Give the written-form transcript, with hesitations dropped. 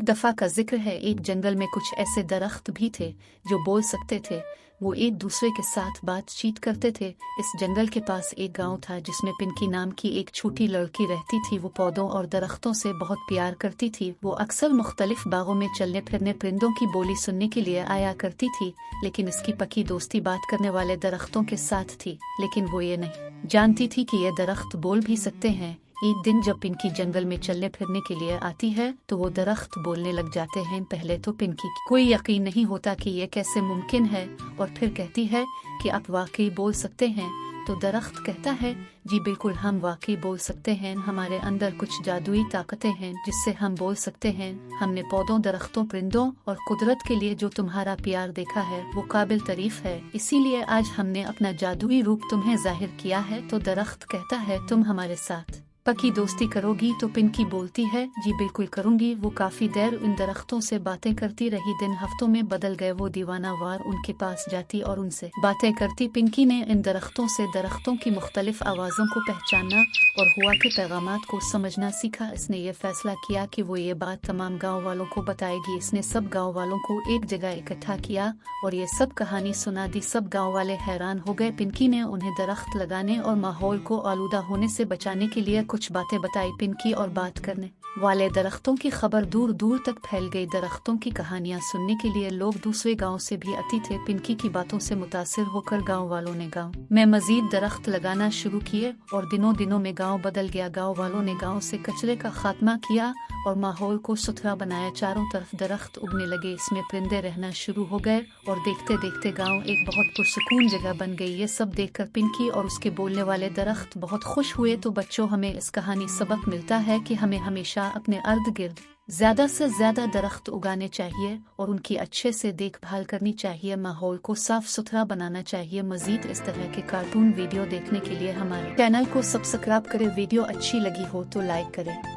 दफ़ा का जिक्र है, एक जंगल में कुछ ऐसे दरख्त भी थे जो बोल सकते थे। वो एक दूसरे के साथ बातचीत करते थे। इस जंगल के पास एक गांव था जिसमें पिंकी नाम की एक छोटी लड़की रहती थी। वो पौधों और दरख्तों से बहुत प्यार करती थी। वो अक्सर मुख्तलिफ बागों में चलने फिरने परिंदों की बोली सुनने के लिए आया करती थी, लेकिन इसकी पक्की दोस्ती बात करने वाले दरख्तों के साथ थी। लेकिन वो ये नहीं जानती थी कि ये दरख्त बोल भी सकते हैं। एक दिन जब पिंकी जंगल में चलने फिरने के लिए आती है तो वो दरख्त बोलने लग जाते हैं। पहले तो पिंकी कोई यकीन नहीं होता कि ये कैसे मुमकिन है, और फिर कहती है कि आप वाकई बोल सकते हैं। तो दरख्त कहता है, जी बिल्कुल, हम वाकई बोल सकते हैं। हमारे अंदर कुछ जादुई ताकतें हैं जिससे हम बोल सकते हैं। हमने पौधों, दरख्तों, परिंदों और कुदरत के लिए जो तुम्हारा प्यार देखा है वो काबिल तारीफ है, इसीलिए आज हमने अपना जादुई रूप तुम्हें जाहिर किया है। तो दरख्त कहता है, तुम हमारे साथ पक्की दोस्ती करोगी? तो पिंकी बोलती है, जी बिल्कुल करूंगी। वो काफी देर उन दरख्तों से बातें करती रही। दिन हफ्तों में बदल गए। वो दीवाना वार उनके पास जाती और उनसे बातें करती। पिंकी ने इन दरख्तों से दरख्तों की मुख्तलिफ आवाज़ों को पहचानना और हुआ के पैगामात को समझना सीखा। इसने ये फैसला किया कि वो ये बात तमाम गाँव वालों को बताएगी। इसने सब गाँव वालों को एक जगह इकट्ठा किया और ये सब कहानी सुना दी। सब गाँव वाले हैरान हो गए। पिंकी ने उन्हें दरख्त लगाने और माहौल को आलूदा होने से बचाने के लिए कुछ बातें बताई। पिंकी और बात करने वाले दरख्तों की खबर दूर दूर तक फैल गई। दरख्तों की कहानियां सुनने के लिए लोग दूसरे गांव से भी आते थे। पिंकी की बातों से मुतासिर होकर गांव वालों ने गांव में मजीद दरख्त लगाना शुरू किए और दिनों दिनों में गांव बदल गया। गांव वालों ने गांव से कचरे का खात्मा किया और माहौल को सुथरा बनाया। चारों तरफ दरख्त उगने लगे, इसमें परिंदे रहना शुरू हो गए और देखते देखते गांव एक बहुत पुरसुकून जगह बन गई। ये सब देखकर पिंकी और उसके बोलने वाले दरख्त बहुत खुश हुए। तो बच्चों, हमें इस कहानी सबक मिलता है कि हमें हमेशा अपने इर्द गिर्द ज्यादा से ज्यादा दरख्त उगाने चाहिए और उनकी अच्छे से देखभाल करनी चाहिए। माहौल को साफ सुथरा बनाना चाहिए। मजीद इस तरह के कार्टून वीडियो देखने के लिए हमारे चैनल को सब्सक्राइब करें। वीडियो अच्छी लगी हो तो लाइक करें।